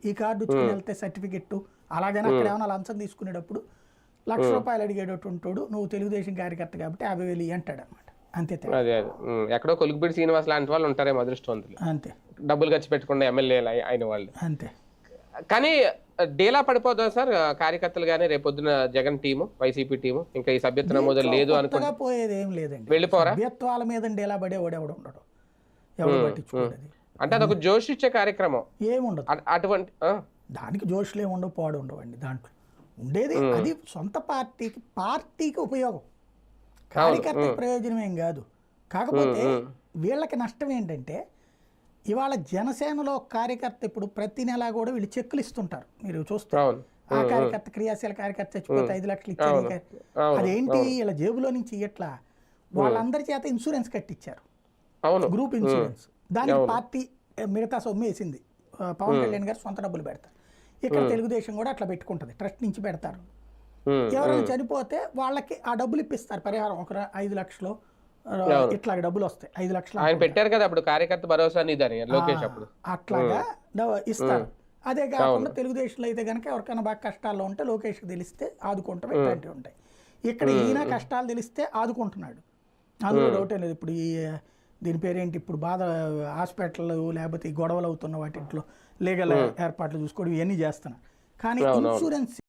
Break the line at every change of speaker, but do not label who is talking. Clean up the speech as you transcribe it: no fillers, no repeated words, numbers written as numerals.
ఈ కార్డు ఇచ్చుకుని వెళ్తే సర్టిఫికెట్ అలాగని అక్కడ ఏమైనా లంచం తీసుకునేటప్పుడు ₹1,00,000 అడిగేటట్టుంటాడు, నువ్వు తెలుగుదేశం కార్యకర్త కాబట్టి 50,000 అంటాడు అనమాట. అంతే తేడా.
అదే అదే ఎక్కడో కొలుగుబిడి శ్రీనివాస్ లాంటి వాళ్ళు ఉంటారేమో అదృష్టవంతులు,
అంతే
డబ్బులు ఖర్చు పెట్టకుండా ఎమ్మెల్యేలు అయిన వాళ్ళు.
అంతే.
కానీ డేలా పడిపోతుంది సార్ కార్యకర్తలు కానీ రేపొద్దున జగన్ టీము, వైసీపీ టీము ఇంకా ఈ సభ్యత్వ నమోదు లేదు అనుకుంటా
పోయేది ఏం లేదండి.
వెళ్ళిపోరా?
సభ్యత్వాల మీద ఎలా పడేవాడు ఎవడు ఉండడు, ఎవడు పట్టించుకోలేదు.
అంటే అదొక జోష్ ఇచ్చే కార్యక్రమం
ఏముండదు
అటువంటి.
దానికి జోష్లు ఏమి ఉండవు, పాడు ఉండవండి. దాంట్లో ఉండేది అది సొంత పార్టీకి ఉపయోగం, కార్యకర్త ప్రయోజనం ఏం కాదు. కాకపోతే వీళ్ళకి నష్టం ఏంటంటే ఇవాళ జనసేనలో కార్యకర్త ఇప్పుడు ప్రతి నెల కూడా వీళ్ళు చెక్కులు ఇస్తుంటారు, మీరు చూస్తారు. ఆ కార్యకర్త క్రియాశీల కార్యకర్త చచ్చిపోతే 5 లక్షలు ఇచ్చారు. అదేంటి వీళ్ళ జేబులో నుంచి ఇట్లా వాళ్ళందరి చేత ఇన్సూరెన్స్ కట్టించారు, గ్రూప్ ఇన్సూరెన్స్. దానికి పార్టీ మిగతా సొమ్ము వేసింది. పవన్ కళ్యాణ్ గారు సొంత డబ్బులు పెడతారు. ఇక్కడ తెలుగుదేశం కూడా అట్లా పెట్టుకుంటుంది, ట్రస్ట్ నుంచి పెడతారు. ఎవరైనా చనిపోతే వాళ్ళకి ఆ డబ్బులు ఇప్పిస్తారు పరిహారం, ఒక 5 లక్షలు ఇట్లా డబ్బులు వస్తాయి. 5 లక్షలు
ఆయన పెట్టారు కదా అప్పుడు కార్యకర్త భరోసా నిధి లోకేష్ అప్పుడు
అట్లాగా ఇస్తారు. అదే కాకుండా తెలుగుదేశంలో అయితే కనుక ఎవరికైనా బాగా కష్టాల్లో ఉంటే లోకేష్కి తెలిస్తే ఆదుకుంటాం, ఇట్లాంటివి ఉంటాయి. ఇక్కడ ఈయన కష్టాలు తెలిస్తే ఆదుకుంటున్నాడు, అందులో డౌటే లేదు. ఇప్పుడు దీని పేరేంటి, ఇప్పుడు బాధ హాస్పిటల్ లేకపోతే ఈ గొడవలు అవుతున్న వాటిలో లీగల్ ఏర్పాట్లు చూసుకోవడం ఇవన్నీ చేస్తున్నారు. కానీ ఇన్సూరెన్స్